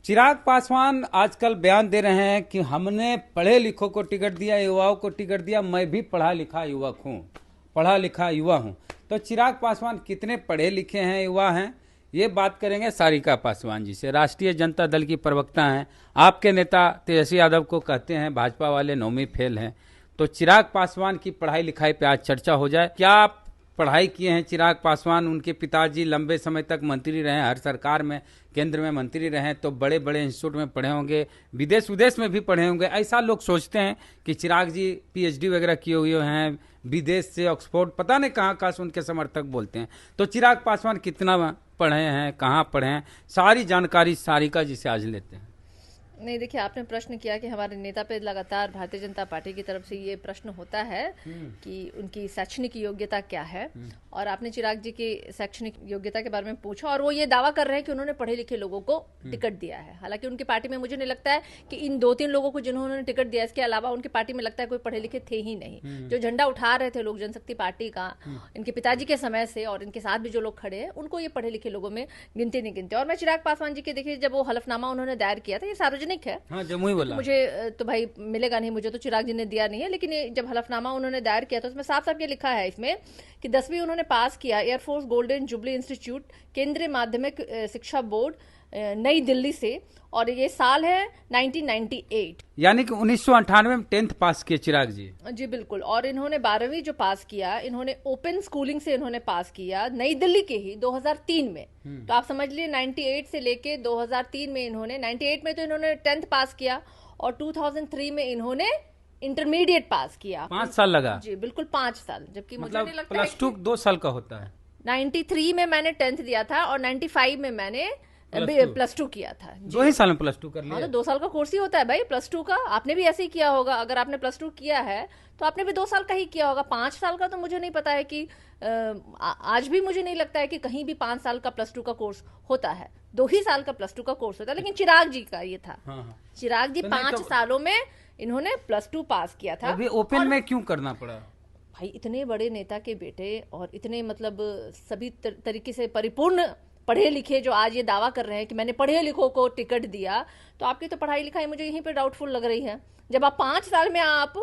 चिराग पासवान आजकल बयान दे रहे हैं कि हमने पढ़े लिखों को टिकट दिया, युवाओं को टिकट दिया, मैं भी पढ़ा लिखा युवक हूँ, पढ़ा लिखा युवा हूँ। तो चिराग पासवान कितने पढ़े लिखे हैं, युवा हैं, ये बात करेंगे सारिका पासवान जी से। राष्ट्रीय जनता दल की प्रवक्ता हैं। आपके नेता तेजस्वी यादव को कहते हैं भाजपा वाले नौवीं फेल हैं। तो चिराग पासवान की पढ़ाई लिखाई पे आज चर्चा हो जाए। क्या आप पढ़ाई किए हैं चिराग पासवान? उनके पिताजी लंबे समय तक मंत्री रहे, हर सरकार में केंद्र में मंत्री रहे, तो बड़े बड़े इंस्टीट्यूट में पढ़े होंगे, विदेश विदेश में भी पढ़े होंगे। ऐसा लोग सोचते हैं कि चिराग जी पीएचडी वगैरह किए हुए हैं, विदेश से ऑक्सफोर्ड पता नहीं कहाँ कहाँ से उनके समर्थक बोलते हैं। तो चिराग पासवान कितना पढ़े हैं, कहाँ पढ़े हैं, सारी जानकारी सारिका जी से आज लेते हैं। नहीं, देखिए, आपने प्रश्न किया कि हमारे नेता पे लगातार भारतीय जनता पार्टी की तरफ से ये प्रश्न होता है कि उनकी शैक्षणिक योग्यता क्या है, और आपने चिराग जी की शैक्षणिक योग्यता के बारे में पूछा और वो ये दावा कर रहे हैं कि उन्होंने पढ़े लिखे लोगों को टिकट दिया है। हालांकि उनकी पार्टी में मुझे नहीं लगता है कि इन 2-3 लोगों को जिन्होंने टिकट दिया, इसके अलावा उनकी पार्टी में लगता है कोई पढ़े लिखे थे ही नहीं। जो झंडा उठा रहे थे लोक जनशक्ति पार्टी का इनके पिताजी के समय से, और इनके साथ भी जो लोग खड़े हैं, उनको ये पढ़े लिखे लोगों में गिनते नहीं गिनते। और मैं चिराग पासवान जी के, देखिए, जब वो हलफनामा उन्होंने दायर किया था, ये सार्वजनिक है। हाँ, जमुई बोला। मुझे तो भाई मिलेगा नहीं, मुझे तो चिराग जी ने दिया नहीं है, लेकिन ये जब हलफनामा उन्होंने दायर किया तो उसमें साफ साफ ये लिखा है इसमें कि 10वीं उन्होंने पास किया एयरफोर्स गोल्डन जुबली इंस्टीट्यूट, केंद्रीय माध्यमिक शिक्षा बोर्ड, नई दिल्ली से, और ये साल है 1998। यानी कि 1998 में 10th पास किए चिराग जी। जी बिल्कुल। और इन्होंने 12वीं जो पास किया, इन्होंने ओपन स्कूलिंग से इन्होंने पास किया, नई दिल्ली के ही 2003 में। तो आप समझ लिए 98 से लेके 2003 में इन्होंने, 98 में तो इन्होंने 10th पास किया, और 2003 में इन्होंने इंटरमीडिएट पास किया। 5 साल लगा। जी बिल्कुल, 5 साल। जबकि मुझे नहीं लगता प्लस 2 2 साल का होता है। 93 में मैंने 10th दिया था और 95 में मैंने +2 किया था। 2 ही साल में +2 कर लिया। हाँ, तो 2 साल का कोर्स ही होता है भाई +2 का। आपने भी ऐसे ही किया होगा। अगर आपने +2 किया है तो आपने भी 2 साल का ही किया होगा। 5 साल का तो मुझे नहीं पता है कि आज भी मुझे नहीं लगता है कि कहीं भी 5 साल का +2 का कोर्स होता है। 2 ही साल का +2 का कोर्स होता है। लेकिन चिराग जी का ये था। हाँ। चिराग जी 5 सालों में इन्होंने +2 पास किया था। अभी ओपन में क्यों करना पड़ा? भाई, इतने बड़े नेता के बेटे और इतने मतलब सभी तरीके से परिपूर्ण पढ़े लिखे जो आज ये दावा कर रहे हैं कि मैंने पढ़े लिखों को टिकट दिया, तो आपकी तो पढ़ाई लिखाई मुझे यहीं पे डाउटफुल लग रही है। जब आप 5 साल में आप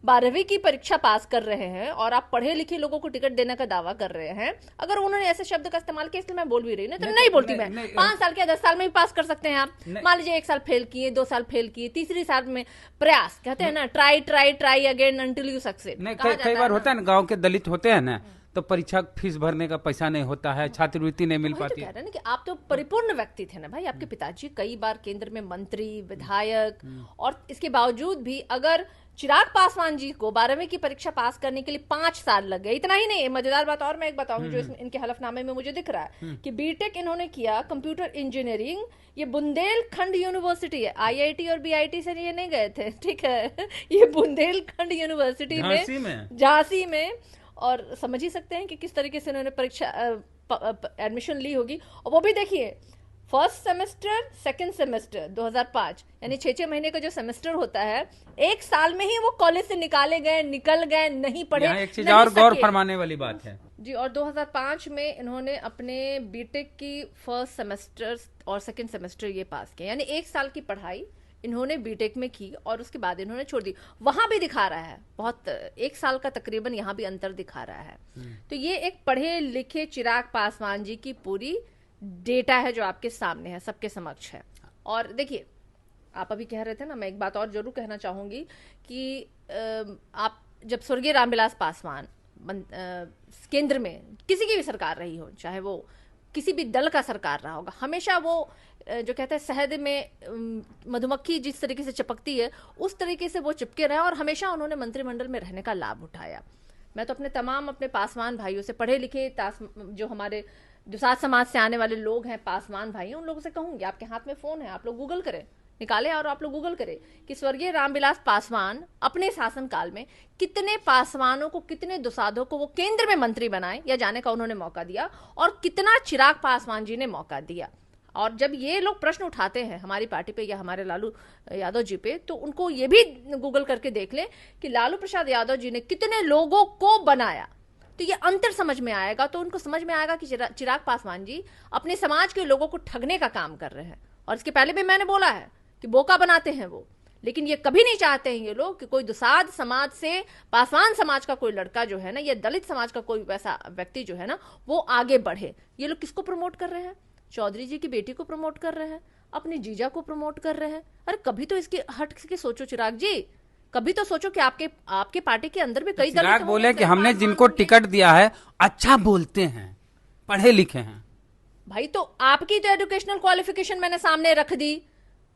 12वीं की परीक्षा पास कर रहे हैं और आप पढ़े लिखे लोगों को टिकट देने का दावा कर रहे हैं, अगर उन्होंने ऐसे शब्द का इस्तेमाल किया, इसलिए मैं बोल भी रही हूँ, नहीं बोलती मैं। 5 साल के 10 साल में भी पास कर सकते हैं आप। मान लीजिए 1 साल फेल किए, 2 साल फेल किए, तीसरी साल में प्रयास, कहते हैं ना, try again until you succeed. कई बार होता है ना, गाँव के दलित होते हैं ना, तो परीक्षा फीस भरने का पैसा नहीं होता है, छात्रवृत्ति नहीं मिल पाती। तो कह रहे हैं ना कि आप तो परिपूर्ण व्यक्ति थे ना भाई। आपके पिताजी कई बार केंद्र में मंत्री, विधायक, और इसके बावजूद भी अगर चिराग पासवान जी को 12वीं की परीक्षा पास करने के लिए 5 साल लग गए। इतना ही नहीं, मजेदार बात और मैं एक बताऊंगी जो इनके हलफनामे में मुझे दिख रहा है कि बीटेक इन्होंने किया कंप्यूटर इंजीनियरिंग, ये बुंदेलखंड यूनिवर्सिटी है, आईआईटी और बीआईटी से ये नहीं गए थे, ठीक है, ये बुंदेलखंड यूनिवर्सिटी में, झांसी में। और समझ ही सकते हैं कि किस तरीके से उन्होंने परीक्षा एडमिशन ली होगी। और वो भी देखिए, फर्स्ट सेमेस्टर, सेकंड सेमेस्टर 2005, यानी 6-6 महीने का जो सेमेस्टर होता है, 1 साल में ही वो कॉलेज से निकल गए, नहीं पढ़े। एक चीज और गौर फरमाने वाली बात है जी। और 2005 में इन्होंने अपने बीटेक की फर्स्ट सेमेस्टर और सेकंड सेमेस्टर ये पास किया, यानी 1 साल की पढ़ाई इन्होंने बीटेक में की और उसके बाद इन्होंने छोड़ दी। वहां भी दिखा रहा है बहुत, 1 साल का तकरीबन यहाँ भी अंतर दिखा रहा है। तो ये एक पढ़े लिखे चिराग पासवान जी की पूरी डेटा है जो आपके सामने है, सबके समक्ष है। और देखिए, आप अभी कह रहे थे ना, मैं एक बात और जरूर कहना चाहूंगी कि आप जब स्वर्गीय रामविलास पासवान केंद्र में किसी की भी सरकार रही हो, चाहे वो किसी भी दल का सरकार रहा होगा, हमेशा वो जो कहते हैं शहद में मधुमक्खी जिस तरीके से चिपकती है, उस तरीके से वो चिपके रहे, और हमेशा उन्होंने मंत्रिमंडल में रहने का लाभ उठाया। मैं तो अपने पासवान भाइयों से, पढ़े लिखे जो हमारे जो साथ समाज से आने वाले लोग हैं, पासवान भाई, उन लोगों से कहूंगी, आपके हाथ में फोन है, आप लोग गूगल करें, निकाले और आप लोग गूगल करें कि स्वर्गीय रामविलास पासवान अपने शासनकाल में कितने पासवानों को, कितने दुसाधों को वो केंद्र में मंत्री बनाए या जाने का उन्होंने मौका दिया, और कितना चिराग पासवान जी ने मौका दिया। और जब ये लोग प्रश्न उठाते हैं हमारी पार्टी पे या हमारे लालू यादव जी पे, तो उनको ये भी गूगल करके देख लें कि लालू प्रसाद यादव जी ने कितने लोगों को बनाया। तो ये अंतर समझ में आएगा, तो उनको समझ में आएगा कि चिराग पासवान जी अपने समाज के लोगों को ठगने का काम कर रहे हैं। और इसके पहले भी मैंने बोला है कि बोका बनाते हैं वो, लेकिन ये कभी नहीं चाहते हैं ये लोग कि कोई दुसाध समाज से, पासवान समाज का कोई लड़का जो है ना, या दलित समाज का कोई वैसा व्यक्ति जो है ना, वो आगे बढ़े। ये लोग किसको प्रमोट कर रहे हैं? चौधरी जी की बेटी को प्रमोट कर रहे हैं, अपने जीजा को प्रमोट कर रहे हैं। अरे कभी तो इसकी हट के सोचो चिराग जी, कभी तो सोचो कि आपके पार्टी के अंदर भी कई चिराग दलित बोले होंगे, कि हमने पासवान जिनको होंगे। टिकट दिया है अच्छा बोलते हैं, पढ़े लिखे हैं। भाई तो आपकी तो एजुकेशनल क्वालिफिकेशन मैंने सामने रख दी,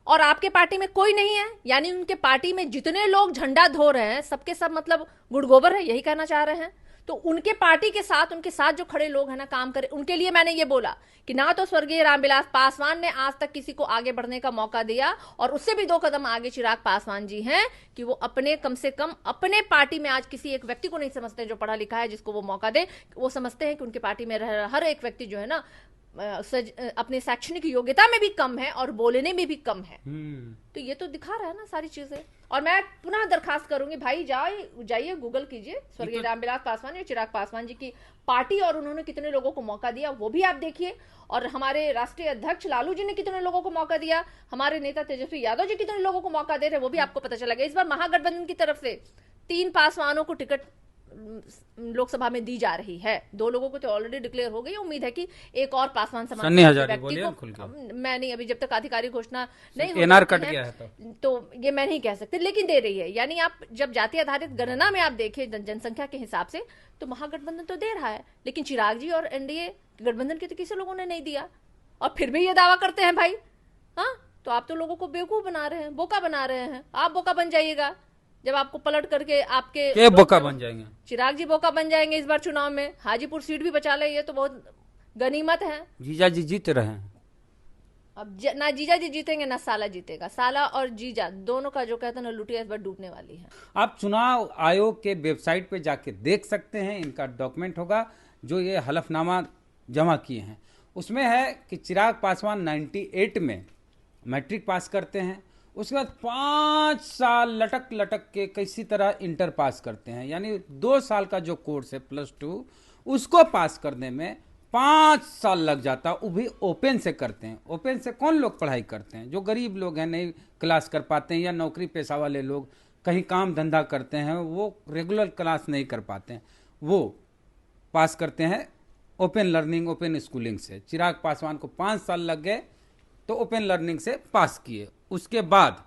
और आपके पार्टी में कोई नहीं है, यानी उनके पार्टी में जितने लोग झंडा धो रहे हैं सबके सब मतलब गुड़ गोबर है, यही कहना चाह रहे हैं। तो उनके पार्टी के साथ, उनके साथ जो खड़े लोग हैं ना, काम करे, उनके लिए मैंने ये बोला कि ना तो स्वर्गीय रामविलास पासवान ने आज तक किसी को आगे बढ़ने का मौका दिया, और उससे भी 2 कदम आगे चिराग पासवान जी हैं कि वो अपने, कम से कम अपने पार्टी में आज किसी एक व्यक्ति को नहीं समझते जो पढ़ा लिखा है जिसको वो मौका दे। वो समझते हैं कि उनके पार्टी में हर एक व्यक्ति जो है ना अपनी शैक्षणिक योग्यता में भी कम है और बोलने में भी कम है। तो ये तो दिखा रहा है ना सारी चीजें। और मैं पुनः दरखास्त करूंगी, भाई जाइए गूगल कीजिए स्वर्गीय रामविलास पासवान या चिराग पासवान जी की पार्टी, और उन्होंने कितने लोगों को मौका दिया वो भी आप देखिए, और हमारे राष्ट्रीय अध्यक्ष लालू जी ने कितने लोगों को मौका दिया, हमारे नेता तेजस्वी यादव जी कितने लोगों को मौका दे रहे वो भी आपको पता चलेगा। इस बार महागठबंधन की तरफ से 3 पासवानों को टिकट लोकसभा में दी जा रही है। 2 लोगों को तो ऑलरेडी डिक्लेयर हो गई। उम्मीद है कि एक और पासवान समाज सन्नी के हजारे व्यक्ति बोलिए को, खुल के। मैं नहीं, अभी जब तक आधिकारिक घोषणा नहीं हो एनआर जाती कट है, गया है तो ये मैं नहीं कह सकती, लेकिन दे रही है। यानी आप जब जाति आधारित गणना में आप देखें जनसंख्या के हिसाब से, तो महागठबंधन तो दे रहा है, लेकिन चिराग जी और एनडीए गठबंधन के तो किसी लोगों ने नहीं दिया, और फिर भी ये दावा करते हैं भाई। हाँ, तो आप तो लोगों को बेवकूफ बना रहे हैं, बोका बना रहे हैं। आप बोका बन जाइएगा जब आपको पलट करके आपके बोका बन जाएंगे। चिराग जी बोका बन जाएंगे इस बार चुनाव में। हाजीपुर सीट भी बचा ले, ये तो बहुत गनीमत है। जीजा जी जीत रहे हैं। अब ना जीजा जी जीतेंगे ना साला जीतेगा। साला और जीजा दोनों का जो कहते हैं ना, लुटिया इस बार डूबने वाली है। आप चुनाव आयोग के वेबसाइट पे जाके देख सकते हैं, इनका डॉक्यूमेंट होगा जो ये हलफनामा जमा किए हैं। उसमें है कि चिराग पासवान 98 में मैट्रिक पास करते हैं, उसके बाद 5 साल लटक लटक के किसी तरह इंटर पास करते हैं, यानी 2 साल का जो कोर्स है +2 उसको पास करने में 5 साल लग जाता। वो भी ओपन से करते हैं। ओपन से कौन लोग पढ़ाई करते हैं? जो गरीब लोग हैं, नहीं क्लास कर पाते हैं, या नौकरी पेशा वाले लोग कहीं काम धंधा करते हैं, वो रेगुलर क्लास नहीं कर पाते हैं, वो पास करते हैं ओपन लर्निंग, ओपन स्कूलिंग से। चिराग पासवान को 5 साल लग गए तो ओपन लर्निंग से पास किए। उसके बाद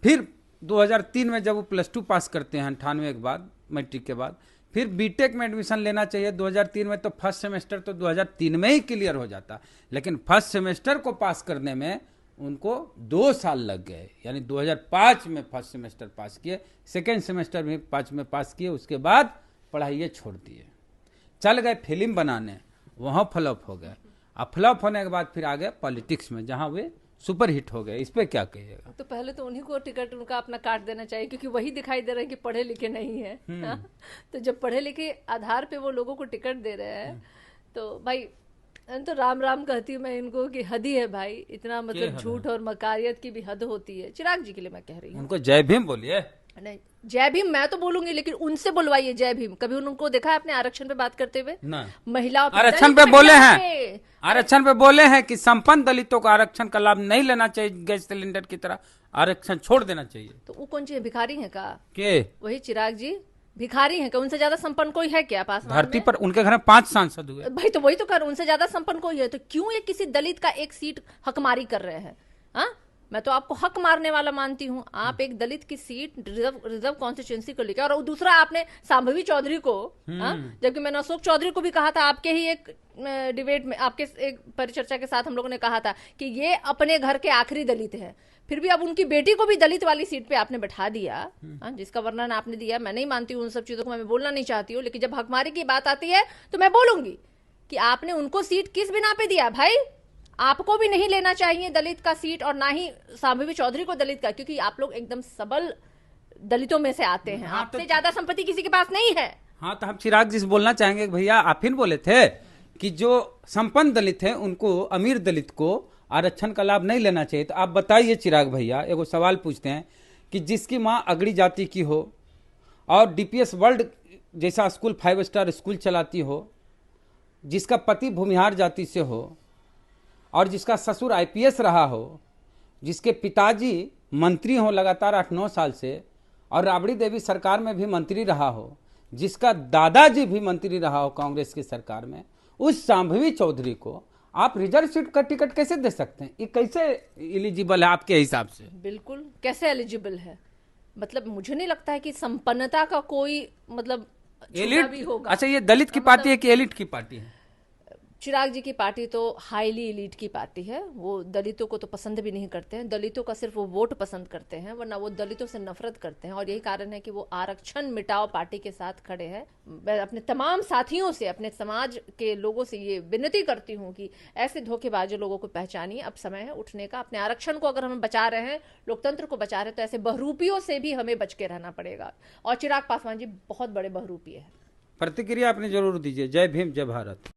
फिर 2003 में जब वो +2 पास करते हैं 98 के बाद, मैट्रिक के बाद, फिर बीटेक में एडमिशन लेना चाहिए 2003 में, तो फर्स्ट सेमेस्टर तो 2003 में ही क्लियर हो जाता, लेकिन फर्स्ट सेमेस्टर को पास करने में उनको 2 साल लग गए। यानी 2005 में फर्स्ट सेमेस्टर पास किए, सेकेंड सेमेस्टर भी 5 में पास किए, उसके बाद पढ़ाई छोड़ दिए, चल गए फिल्म बनाने, वहाँ फ्लॉप हो गए। अब फ्लॉप होने के बाद फिर आ गए पॉलिटिक्स में, जहाँ वे सुपर हिट हो गए। इस पे क्या कहिएगा? तो पहले तो उन्हीं को टिकट उनका अपना काट देना चाहिए, क्योंकि वही दिखाई दे रहा है कि पढ़े लिखे नहीं है। तो जब पढ़े लिखे आधार पे वो लोगों को टिकट दे रहे हैं, तो भाई तो राम राम कहती हूँ मैं इनको कि हद ही है भाई। इतना मतलब झूठ और मकारियत की भी हद होती है। चिराग जी के लिए मैं कह रही हूँ, उनको जय भीम बोलिए। नहीं, जय भीम मैं तो बोलूंगी, लेकिन उनसे बुलवाइए जय भीम। कभी उनको देखा है आपने आरक्षण पे बात करते हुए? महिलाओं आरक्षण पे बोले हैं, आरक्षण पे बोले हैं कि संपन्न दलितों को आरक्षण का लाभ नहीं लेना चाहिए, गैस सिलेंडर की तरह आरक्षण छोड़ देना चाहिए। तो वो कौन सी भिखारी है का? के वही चिराग जी भिखारी हैं? उनसे ज्यादा संपन्न कोई है क्या पासवान धरती पर? उनके घर में 5 सांसद हुए भाई, तो वही तो कर, उनसे ज्यादा संपन्न कोई है? तो क्यों ये किसी दलित का एक सीट हकमारी कर रहे हैं? हाँ, मैं तो आपको हक मारने वाला मानती हूँ। आप एक दलित की सीट रिजर्व कॉन्स्टिट्यूंसी को लेकर, और दूसरा आपने सांभवी चौधरी को, जबकि मैंने अशोक चौधरी को भी कहा था आपके ही एक डिबेट में, आपके एक परिचर्चा के साथ हम लोगों ने कहा था कि ये अपने घर के आखिरी दलित है, फिर भी अब उनकी बेटी को भी दलित वाली सीट पे आपने बैठा दिया, जिसका वर्णन आपने दिया। मैं नहीं मानती हूँ उन सब चीजों को, मैं बोलना नहीं चाहती हूँ, लेकिन जब हकमारी की बात आती है तो मैं बोलूंगी कि आपने उनको सीट किस बिना पे दिया भाई? आपको भी नहीं लेना चाहिए दलित का सीट, और ना ही सांभवी चौधरी को दलित का, क्योंकि आप लोग एकदम सबल दलितों में से आते हैं। आपसे ज्यादा संपत्ति किसी के पास नहीं है। हाँ, तो हम चिराग जी से बोलना चाहेंगे कि भैया आप ही बोले थे कि जो संपन्न दलित है उनको, अमीर दलित को आरक्षण का लाभ नहीं लेना चाहिए। तो आप बताइए चिराग भैया, एगो सवाल पूछते हैं कि जिसकी माँ अगड़ी जाति की हो और DPS वर्ल्ड जैसा स्कूल 5 स्टार स्कूल चलाती हो, जिसका पति भूमिहार जाति से हो और जिसका ससुर IPS रहा हो, जिसके पिताजी मंत्री हो लगातार 8-9 साल से, और राबड़ी देवी सरकार में भी मंत्री रहा हो, जिसका दादाजी भी मंत्री रहा हो कांग्रेस की सरकार में, उस शांभवी चौधरी को आप रिजर्व सीट का टिकट कैसे दे सकते हैं? ये कैसे एलिजिबल है आपके हिसाब से? बिल्कुल, कैसे एलिजिबल है? मतलब मुझे नहीं लगता है कि संपन्नता का कोई मतलब छूटा भी एलिट? होगा। अच्छा, ये दलित की पार्टी है कि एलिट की पार्टी है? चिराग जी की पार्टी तो हाईली एलीट की पार्टी है। वो दलितों को तो पसंद भी नहीं करते हैं, दलितों का सिर्फ वो वोट पसंद करते हैं, वरना वो दलितों से नफरत करते हैं। और यही कारण है कि वो आरक्षण मिटाओ पार्टी के साथ खड़े हैं। मैं अपने तमाम साथियों से, अपने समाज के लोगों से ये विनती करती हूँ कि ऐसे धोखेबाज लोगों को पहचानिए। अब समय है उठने का। अपने आरक्षण को अगर हम बचा रहे हैं, लोकतंत्र को बचा रहे हैं, तो ऐसे बहरूपियों से भी हमें बच के रहना पड़ेगा। और चिराग पासवान जी बहुत बड़े बहरूपी है। प्रतिक्रिया अपनी जरूर दीजिए। जय भीम, जय भारत।